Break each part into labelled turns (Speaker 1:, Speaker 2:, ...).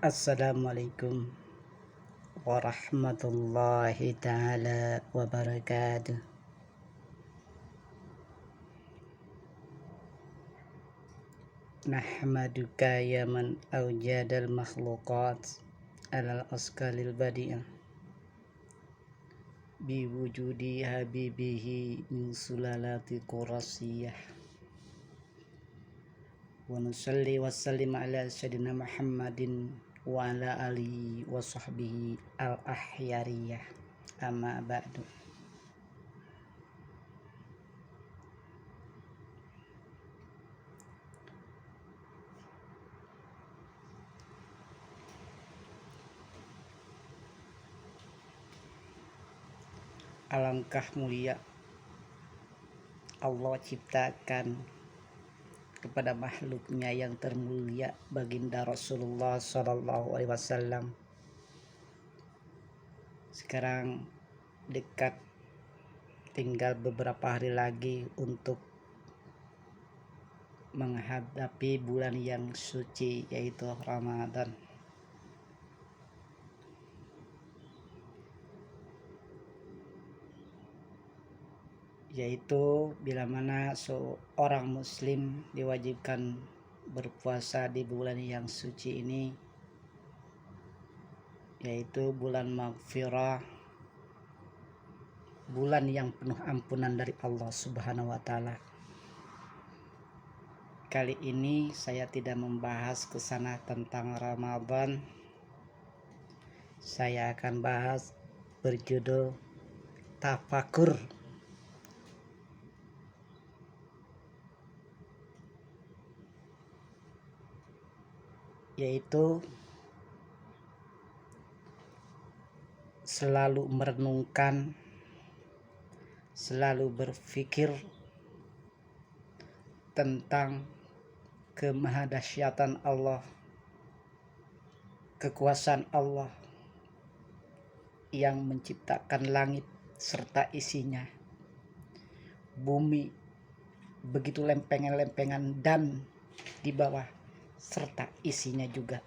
Speaker 1: Assalamualaikum warahmatullahi ta'ala wabarakatuh. Nahmaduka ya man awjadal makhluqat alal askalil badi'ah biwujudi habibihi min sulalati qurasiyah wa nusalli wa sallim ala sayyidina Muhammadin wa ala alihi wa sahbihi al-ahyariyah amma ba'du. Alangkah mulia Allah ciptakan kepada makhluknya yang termulia baginda Rasulullah SAW. Sekarang dekat, tinggal beberapa hari lagi untuk menghadapi bulan yang suci, yaitu Ramadan. Yaitu bila mana seorang muslim diwajibkan berpuasa di bulan yang suci ini, yaitu bulan maghfirah, bulan yang penuh ampunan dari Allah Subhanahu wa Ta'ala. Kali ini saya tidak membahas kesana tentang Ramadan. Saya akan bahas berjudul tafakur. Yaitu selalu merenungkan, selalu berpikir tentang kemahadahsyatan Allah, kekuasaan Allah yang menciptakan langit serta isinya, bumi begitu lempengan-lempengan dan di bawah serta isinya juga.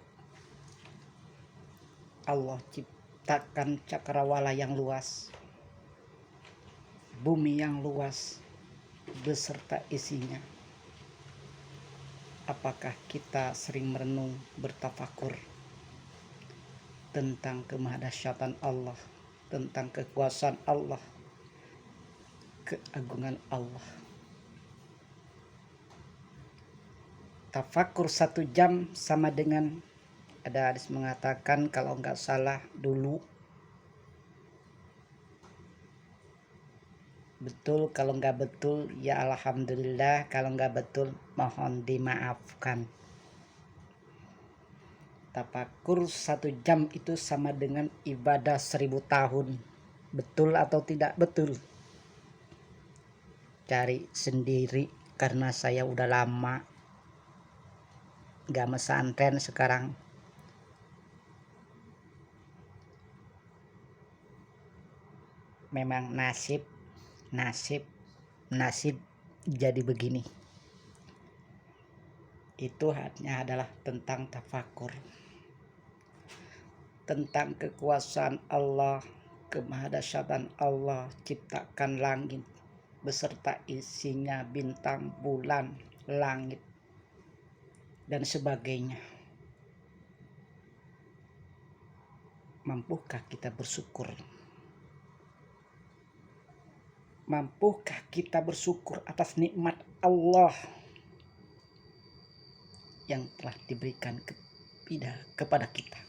Speaker 1: Allah ciptakan cakrawala yang luas, bumi yang luas beserta isinya. Apakah kita sering merenung, bertafakur tentang kemahadahsyatan Allah, tentang kekuasaan Allah, keagungan Allah? Tafakur 1 jam sama dengan, ada hadis mengatakan kalau nggak salah dulu, betul, kalau nggak betul ya alhamdulillah, kalau nggak betul mohon dimaafkan. Tafakur 1 jam itu sama dengan ibadah 1000 tahun. Betul atau tidak betul? Cari sendiri, karena saya udah lama gak mesantren sekarang. Memang nasib jadi begini. Itu hanya adalah tentang tafakur, tentang kekuasaan Allah, kemahadahsyatan Allah, ciptakan langit beserta isinya, bintang, bulan, langit dan sebagainya. Mampukah kita bersyukur? Mampukah kita bersyukur atas nikmat Allah yang telah diberikan kepada kita?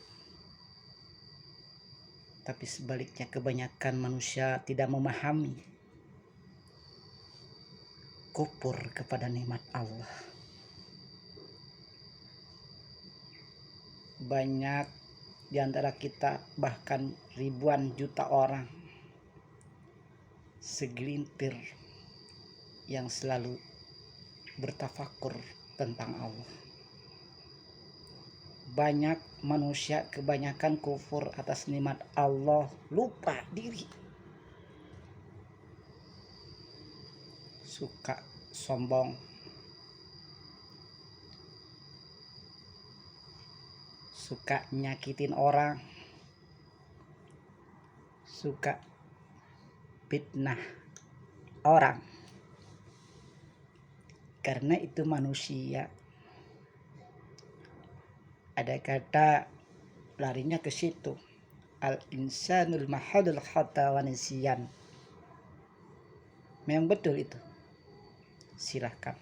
Speaker 1: Tapi sebaliknya kebanyakan manusia tidak memahami, kufur kepada nikmat Allah. Banyak di antara kita, bahkan ribuan juta orang, segelintir yang selalu bertafakur tentang Allah. Banyak manusia kebanyakan kufur atas nikmat Allah, lupa diri, suka sombong, suka nyakitin orang, suka fitnah orang. Karena itu manusia. Ada kata larinya ke situ. Al-insanul mahadul khata wa nisyan. Memang betul itu. Silahkan.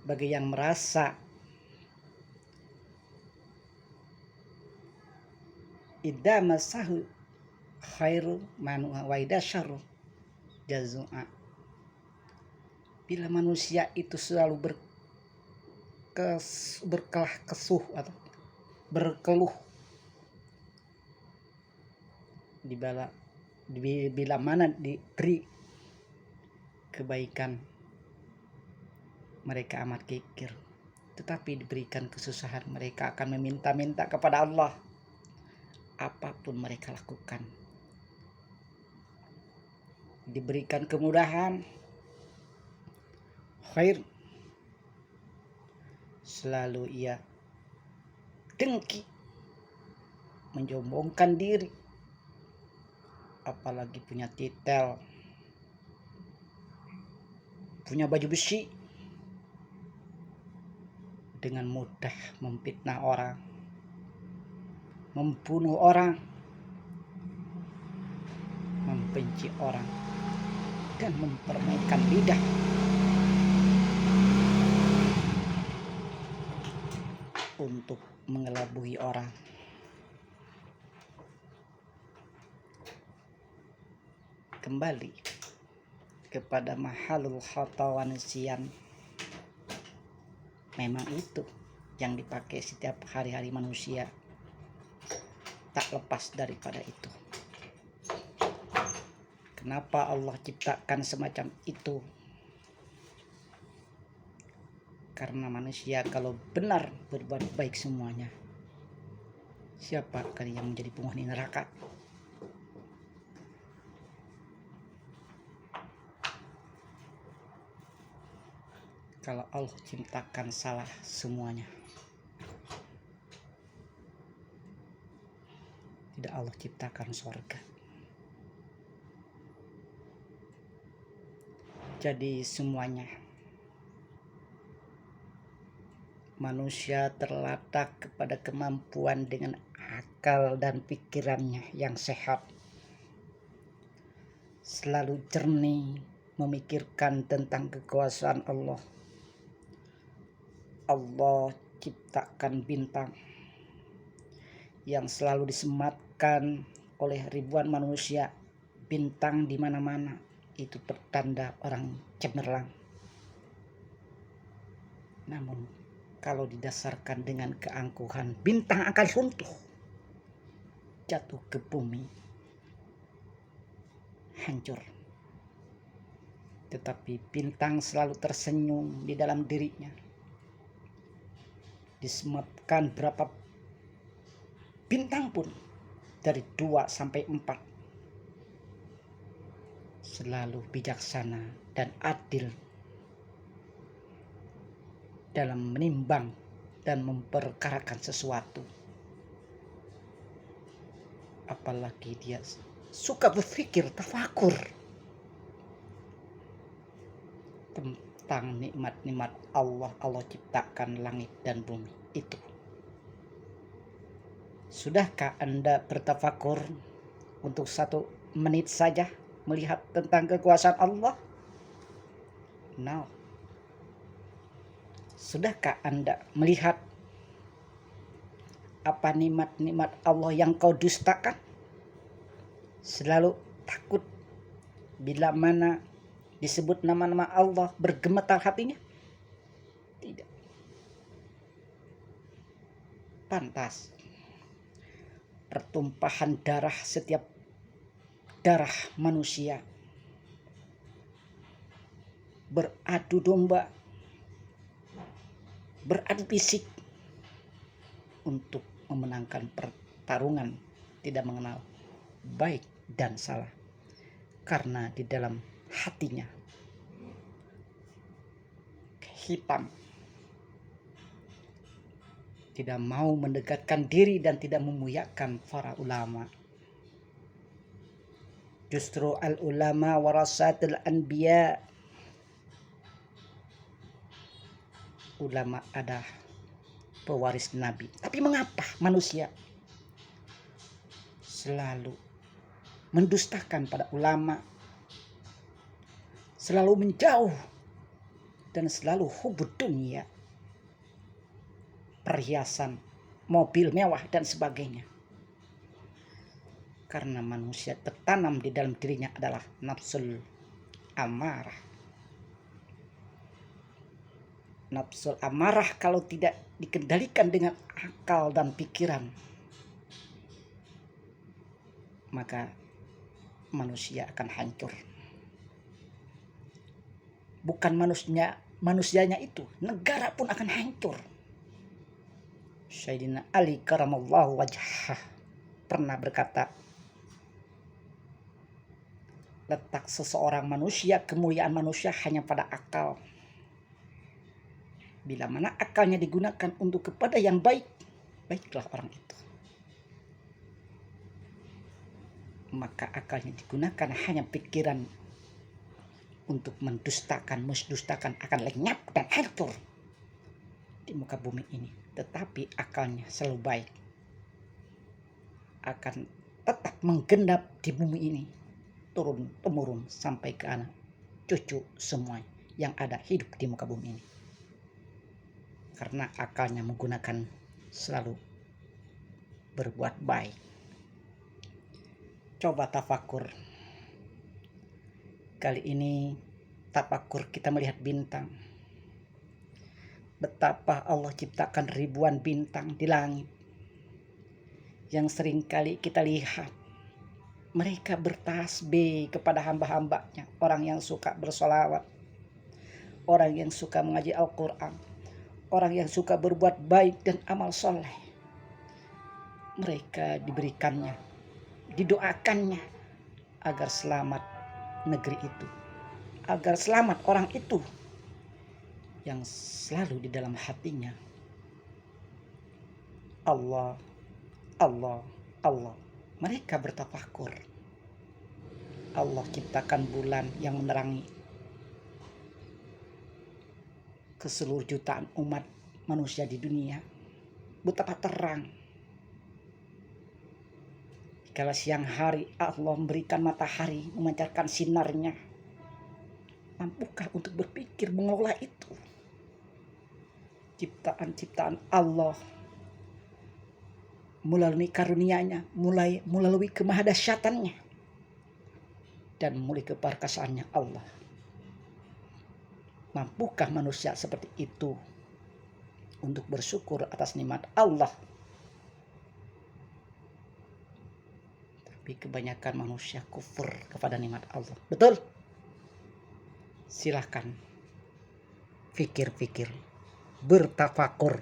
Speaker 1: Bagi yang merasa idza masahu khairu manu wa idza syarru jazua. Bila manusia itu selalu berkelah kesuh atau berkeluh, bila mana diberi kebaikan mereka amat kikir, tetapi diberikan kesusahan mereka akan meminta-minta kepada Allah. Apapun mereka lakukan, diberikan kemudahan, khair, selalu ia dengki, menyombongkan diri, apalagi punya titel, punya baju besi, dengan mudah memfitnah orang, membunuh orang, membenci orang, dan mempermainkan lidah untuk mengelabui orang. Kembali kepada mahalul khata wa nisyan. Memang itu yang dipakai setiap hari-hari manusia. Tak lepas daripada itu. Kenapa Allah ciptakan semacam itu? Karena manusia kalau benar berbuat baik semuanya, siapa kali yang menjadi penghuni neraka? Kalau Allah ciptakan salah semuanya, tidak Allah ciptakan surga. Jadi semuanya manusia terletak kepada kemampuan dengan akal dan pikirannya yang sehat, selalu jernih memikirkan tentang kekuasaan Allah. Allah ciptakan bintang yang selalu disematkan oleh ribuan manusia. Bintang di mana-mana itu pertanda orang cemerlang. Namun kalau didasarkan dengan keangkuhan, bintang akan runtuh, jatuh ke bumi, hancur. Tetapi bintang selalu tersenyum di dalam dirinya. Disematkan berapa bintang pun, dari 2 sampai 4, selalu bijaksana dan adil dalam menimbang dan memperkarakan sesuatu. Apalagi dia suka berpikir, tafakur tentang nikmat-nikmat Allah. Allah ciptakan langit dan bumi itu. Sudahkah Anda bertafakur untuk 1 menit saja melihat tentang kekuasaan Allah? No. Sudahkah Anda melihat apa nikmat-nikmat Allah yang kau dustakan? Selalu takut bila mana disebut nama-nama Allah bergemetar hatinya? Tidak. Pantas pertumpahan darah setiap darah manusia beradu domba, beradu fisik untuk memenangkan pertarungan, tidak mengenal baik dan salah, karena di dalam hatinya hitam tidak mau mendekatkan diri dan tidak memuliakan para ulama. Justru al-ulama warasatul anbiya. Ulama adalah pewaris nabi. Tapi mengapa manusia selalu mendustakan pada ulama, selalu menjauh dan selalu hubud dunia, perhiasan, mobil mewah dan sebagainya? Karena manusia tertanam di dalam dirinya adalah nafsul amarah. Nafsul amarah kalau tidak dikendalikan dengan akal dan pikiran, maka manusia akan hancur. Bukan manusianya itu, negara pun akan hancur. Sayyidina Ali karamallahu wajhah pernah berkata, letak seseorang manusia, kemuliaan manusia hanya pada akal. Bila mana akalnya digunakan untuk kepada yang baik, baiklah orang itu. Maka akalnya digunakan hanya pikiran untuk mendustakan akan lenyap dan hancur di muka bumi ini. Tetapi akalnya selalu baik, akan tetap menggenap di bumi ini, turun temurun sampai ke anak cucu semua yang ada hidup di muka bumi ini. Karena akalnya menggunakan selalu berbuat baik. Coba tafakur. Kali ini tafakur kita melihat bintang. Betapa Allah ciptakan ribuan bintang di langit. Yang sering kali kita lihat mereka bertasbih kepada hamba-hambanya. Orang yang suka bersolawat, orang yang suka mengaji Al-Quran, orang yang suka berbuat baik dan amal soleh. Mereka diberikannya, didoakannya agar selamat negeri itu, agar selamat orang itu yang selalu di dalam hatinya Allah, Allah, Allah. Mereka bertafakur. Allah ciptakan bulan yang menerangi ke seluruh jutaan umat manusia di dunia. Betapa terang. Kala siang hari Allah memberikan matahari memancarkan sinarnya. Mampukah untuk berpikir mengelola itu? Ciptaan-ciptaan Allah melalui karunia-Nya, melalui kemahadahsyatannya dan melalui keperkasaannya Allah. Mampukah manusia seperti itu untuk bersyukur atas nikmat Allah? Tapi kebanyakan manusia kufur kepada nikmat Allah. Betul? Silahkan pikir-pikir, bertafakur.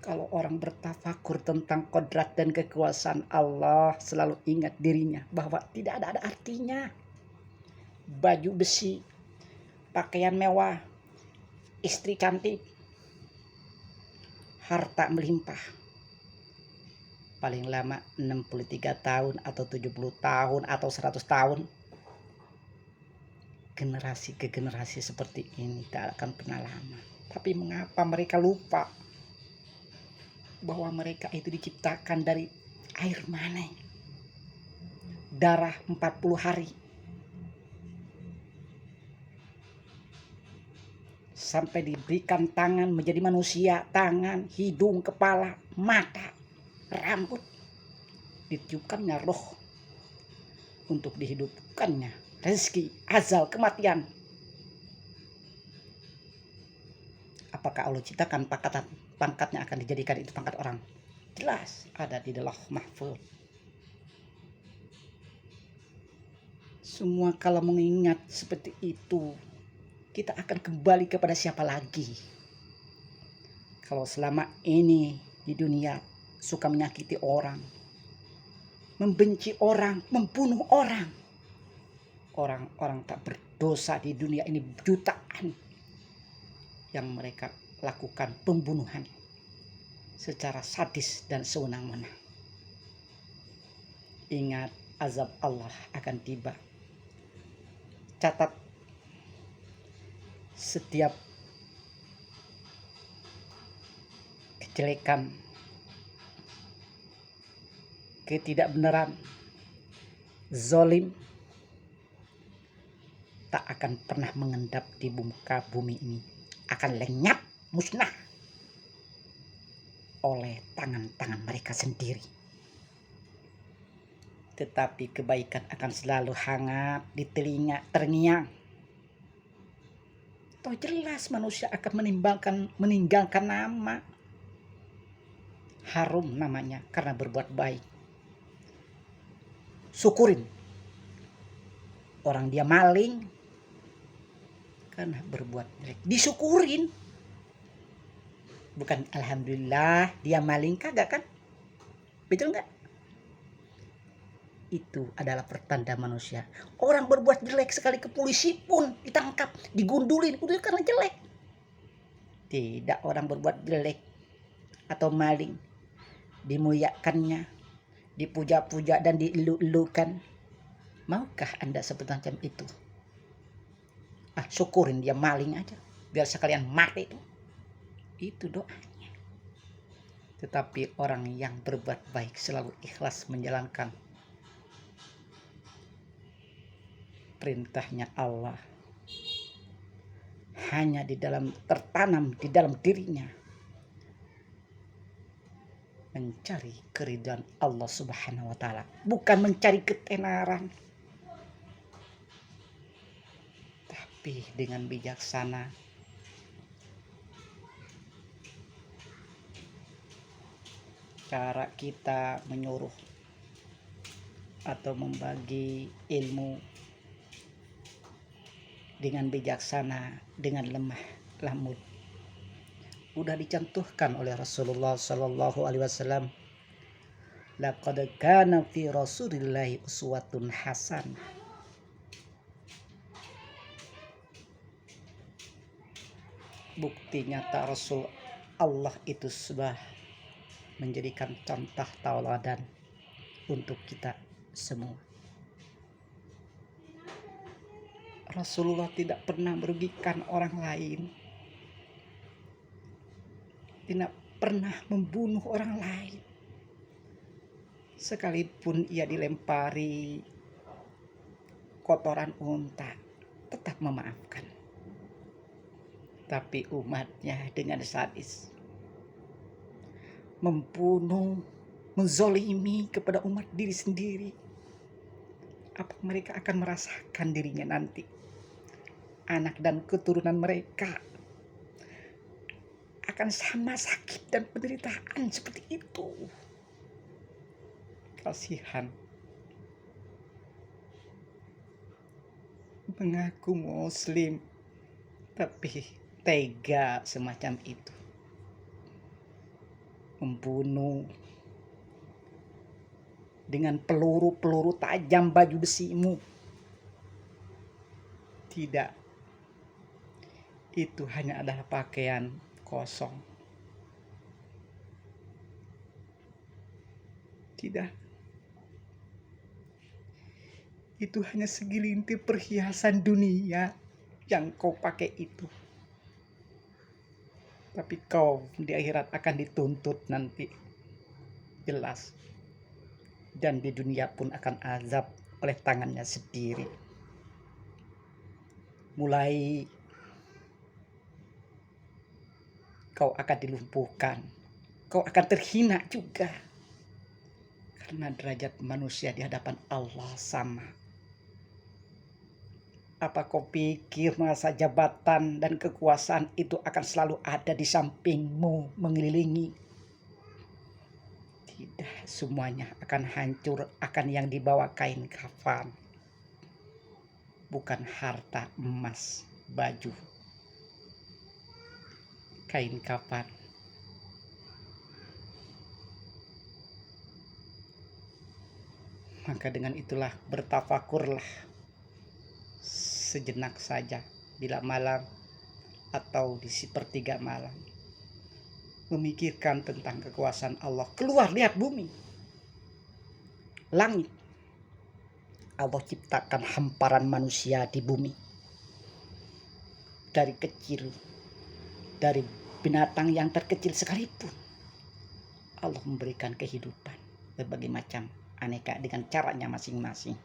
Speaker 1: Kalau orang bertafakur tentang kodrat dan kekuasaan Allah, selalu ingat dirinya bahwa tidak ada artinya. Baju besi, pakaian mewah, istri cantik, harta melimpah. Paling lama 63 tahun atau 70 tahun atau 100 tahun. Generasi ke generasi seperti ini tak akan pernah lama. Tapi mengapa mereka lupa bahwa mereka itu diciptakan dari air mani, darah 40 hari, sampai diberikan tangan menjadi manusia, tangan, hidung, kepala, mata, rambut, ditiupkannya roh untuk dihidupkannya rezeki, azal, kematian. Apakah Allah ciptakan pangkatnya akan dijadikan itu pangkat orang? Jelas ada di dalam mahfuz. Semua kalau mengingat seperti itu, kita akan kembali kepada siapa lagi? Kalau selama ini di dunia suka menyakiti orang, membenci orang, membunuh orang. Orang-orang tak berdosa di dunia ini jutaan yang mereka lakukan pembunuhan. secara sadis dan sewenang-wenang. Ingat, azab Allah akan tiba. Catat, setiap kejelekan, ketidakbenaran, zolim tak akan pernah mengendap di muka bumi ini, akan lenyap, musnah oleh tangan-tangan mereka sendiri. Tetapi kebaikan akan selalu hangat di telinga terngiang. Toh jelas manusia akan meninggalkan nama. Harum namanya karena berbuat baik. Syukurin. Orang dia maling karena berbuat jelek. Disyukurin. Bukan alhamdulillah dia maling, kagak kan? Betul nggak? Itu adalah pertanda manusia. Orang berbuat jelek sekali ke polisi pun ditangkap, digundulin karena jelek. Tidak, orang berbuat jelek atau maling dimuliakannya, dipuja-puja dan dielu-elukan. Maukah Anda seperti macam itu? Syukurin dia maling aja, biar sekalian mati. Itu doanya. Tetapi orang yang berbuat baik selalu ikhlas menjalankan perintahnya Allah, hanya tertanam di dalam dirinya mencari keridhaan Allah Subhanahu wa taala, bukan mencari ketenaran, tapi dengan bijaksana cara kita menyuruh atau membagi ilmu dengan bijaksana, dengan lemah lembut. Udah dicontohkan oleh Rasulullah Sallallahu Alaihi Wasallam. Laqad kana fi Rasulillahi uswatun hasanah. Bukti nyata Rasul Allah itu sudah menjadikan contoh tauladan untuk kita semua. Rasulullah tidak pernah merugikan orang lain, tidak pernah membunuh orang lain, sekalipun ia dilempari kotoran unta tetap memaafkan. Tapi umatnya dengan sadis membunuh, menzolimi kepada umat diri sendiri. Apa mereka akan merasakan dirinya nanti? Anak dan keturunan mereka akan sama sakit dan penderitaan seperti itu. Kasihan. Mengaku muslim tapi tega semacam itu. Membunuh dengan peluru-peluru tajam baju besimu. Tidak. Itu hanya adalah pakaian kosong. Tidak. Itu hanya segelintir perhiasan dunia yang kau pakai itu. Tapi kau di akhirat akan dituntut nanti. Jelas. Dan di dunia pun akan azab oleh tangannya sendiri. Mulai kau akan dilumpuhkan, kau akan terhina juga, karena derajat manusia di hadapan Allah sama. Apa kau pikir masa jabatan dan kekuasaan itu akan selalu ada di sampingmu, mengelilingi? Tidak, semuanya akan hancur, akan yang dibawa kain kafan, bukan harta, emas, baju. Kain kafan. Maka dengan itulah bertafakurlah sejenak saja bila malam atau di sepertiga malam. memikirkan tentang kekuasaan Allah. Keluar, lihat bumi, langit. Allah ciptakan hamparan manusia di bumi. Dari kecil, dari binatang yang terkecil sekalipun, Allah memberikan kehidupan berbagai macam aneka dengan caranya masing-masing.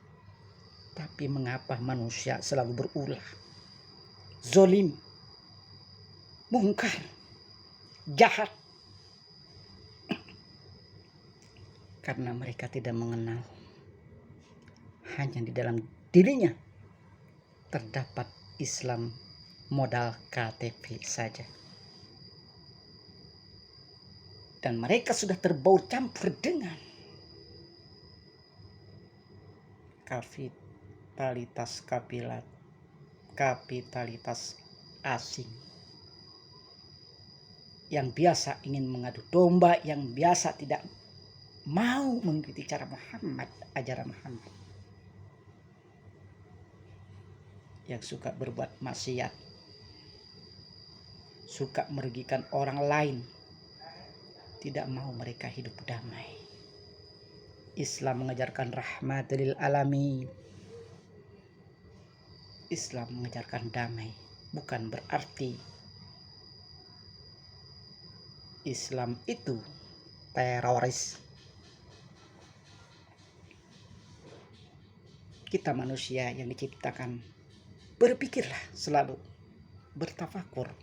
Speaker 1: Tapi mengapa manusia selalu berulah, zolim, mungkar, jahat? Karena mereka tidak mengenal hanya di dalam dirinya terdapat Islam modal KTP saja. Dan mereka sudah terbaur campur dengan kapitalitas asing yang biasa ingin mengadu domba, yang biasa tidak mau mengikuti cara Muhammad, ajaran Muhammad, yang suka berbuat maksiat, suka merugikan orang lain, tidak mau mereka hidup damai. Islam mengajarkan rahmatul lil alamin. Islam mengajarkan damai, bukan berarti Islam itu teroris. Kita manusia yang diciptakan, berpikirlah selalu, bertafakur.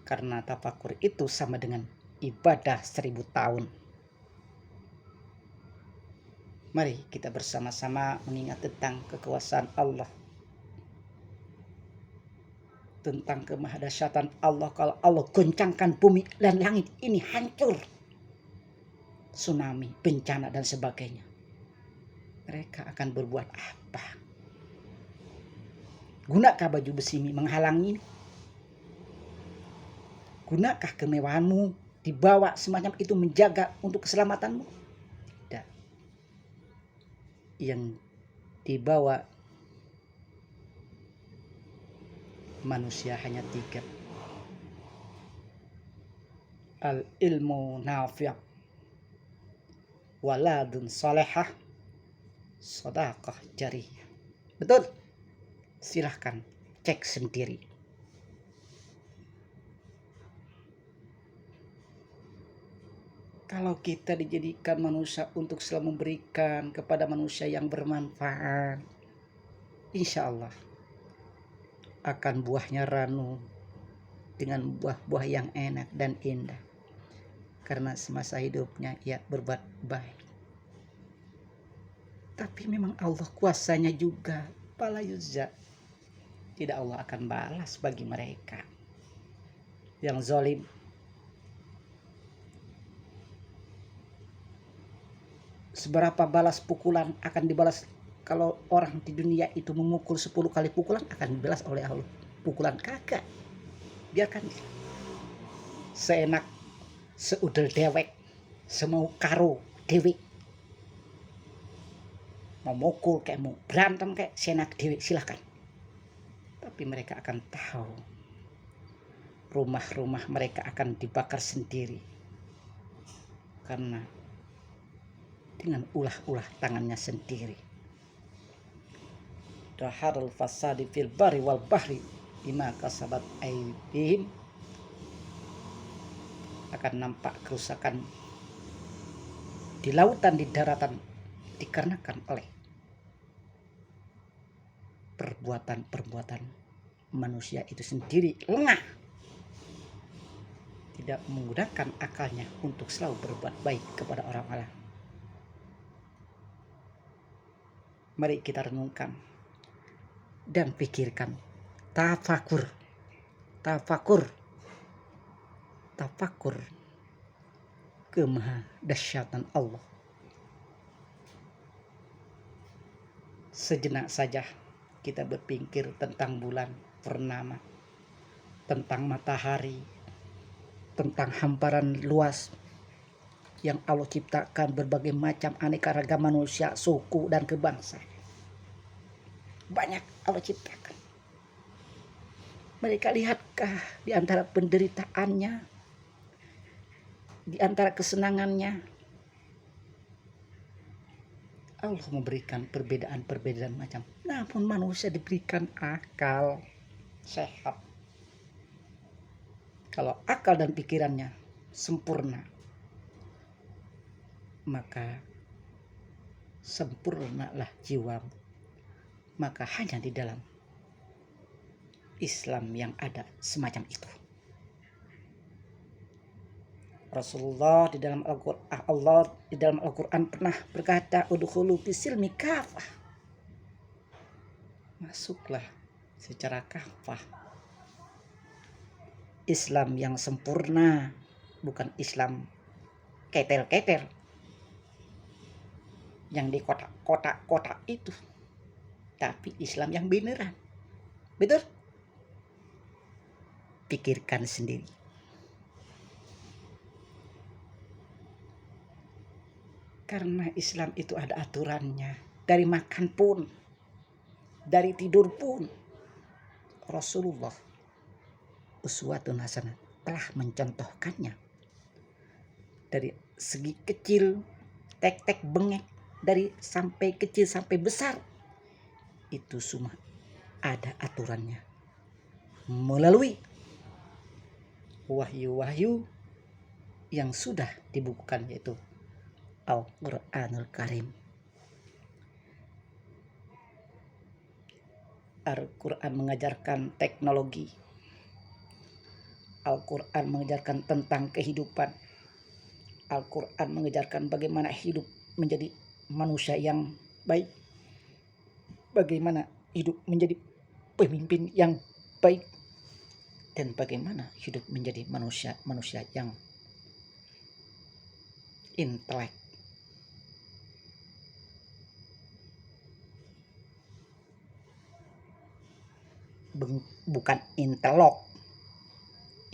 Speaker 1: Karena tafakur itu sama dengan ibadah 1000 tahun. Mari kita bersama-sama mengingat tentang kekuasaan Allah, tentang kemahdasyatan Allah. Kalau Allah goncangkan bumi dan langit ini hancur, tsunami, bencana dan sebagainya, mereka akan berbuat apa? Gunakah baju besi menghalangi? Gunakah kemewahanmu dibawa semacam itu menjaga untuk keselamatanmu? Tidak. Yang dibawa manusia hanya 3. Al ilmu nafi', waladun salihah, sedekah jariyah. Betul? Silahkan cek sendiri. Kalau kita dijadikan manusia untuk selalu memberikan kepada manusia yang bermanfaat, insya Allah akan buahnya ranu dengan buah-buah yang enak dan indah. Karena semasa hidupnya ia berbuat baik. Tapi memang Allah kuasanya juga, pala yuzza. Tidak Allah akan balas bagi mereka yang zalim. Seberapa balas pukulan akan dibalas. Kalau orang di dunia itu memukul 10 kali pukulan, akan dibalas oleh Allah pukulan kagak. Biarkan seenak, seudel dewek, semau karo dewek, mau mukul kayak mau berantem kayak seenak dewek, silahkan. Tapi mereka akan tahu rumah-rumah mereka akan dibakar sendiri, karena dengan ulah-ulah tangannya sendiri. Daharul fasadi fil bari wal bahri bima kasabat aydihim. Akan nampak kerusakan di lautan, di daratan, dikarenakan oleh perbuatan-perbuatan manusia itu sendiri, lengah, tidak menggunakan akalnya untuk selalu berbuat baik kepada orang-orang. Mari kita renungkan dan pikirkan, tafakur kemahdasyatan Allah. Sejenak saja kita berpikir tentang bulan purnama, tentang matahari, tentang hamparan luas yang Allah ciptakan berbagai macam aneka ragam manusia, suku dan kebangsaan. Banyak Allah ciptakan. Mereka lihatkah di antara penderitaannya di antara kesenangannya Allah memberikan perbedaan-perbedaan macam. Namun manusia diberikan akal sehat. Kalau akal dan pikirannya sempurna, maka sempurnalah jiwamu. Maka hanya di dalam Islam yang ada semacam itu. Rasulullah di dalam Al-Quran pernah berkata, udkhulu fisilmi kafah. Masuklah secara kafah. Islam yang sempurna, bukan Islam ketel-ketel yang di kotak-kotak itu, tapi Islam yang beneran. Betul? Pikirkan sendiri. Karena Islam itu ada aturannya. Dari makan pun, dari tidur pun, Rasulullah uswatun hasanah telah mencontohkannya. Dari segi kecil, tek-tek bengek, dari sampai kecil sampai besar, itu semua ada aturannya. Melalui wahyu-wahyu yang sudah dibukukan, yaitu Al-Quranul Karim. Al-Quran mengajarkan teknologi. Al-Quran mengajarkan tentang kehidupan. Al-Quran mengajarkan bagaimana hidup menjadi manusia yang baik. Bagaimana hidup menjadi pemimpin yang baik. Dan bagaimana hidup menjadi manusia yang intelek. Bukan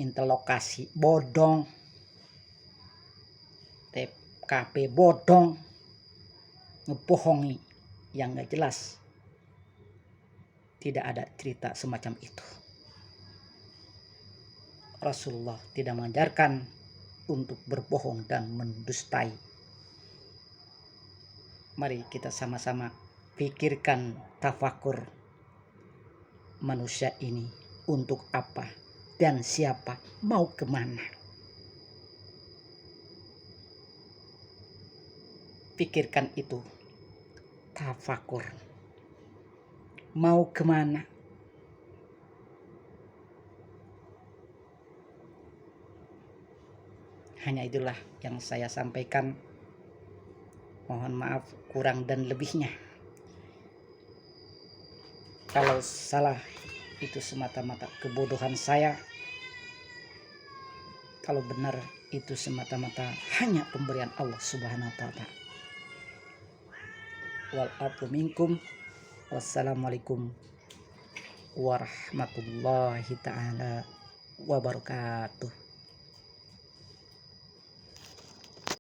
Speaker 1: intelokasi bodong, TKP bodong, ngebohongi yang gak jelas. Tidak ada cerita semacam itu. Rasulullah tidak mengajarkan untuk berbohong dan mendustai. Mari kita sama-sama pikirkan, tafakur, manusia ini untuk apa dan siapa, mau kemana. Pikirkan itu, tafakur, mau kemana. Hanya itulah yang saya sampaikan. Mohon maaf kurang dan lebihnya. Kalau salah itu semata-mata kebodohan saya. Kalau benar itu semata-mata hanya pemberian Allah Subhanahu wa ta'ala. Wal afu minkum. Wassalamualaikum warahmatullahi ta'ala wabarakatuh.